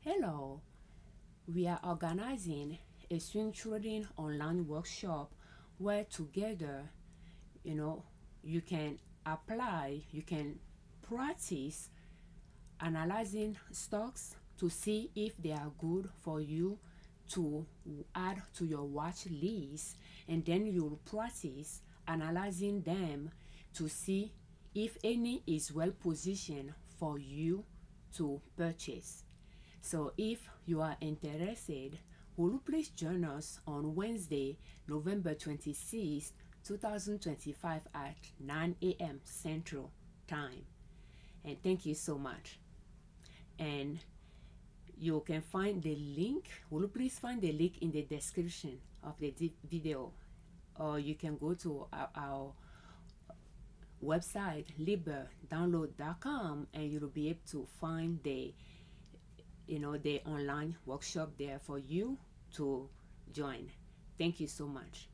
Hello, we are organizing a swing trading online workshop where together, you know, you can you can practice analyzing stocks to see if they are good for you to add to your watch list, and then you'll practice analyzing them to see if any is well positioned for you to purchase. So if you are interested, will you please join us on Wednesday, November 26th, 2025 at 9 a.m. Central Time. And thank you so much. And you can find the link. Will you please find the link in the description of the video? Or you can go to our website, liberdownload.com, and you'll be able to find the online workshop there for you to join. Thank you so much.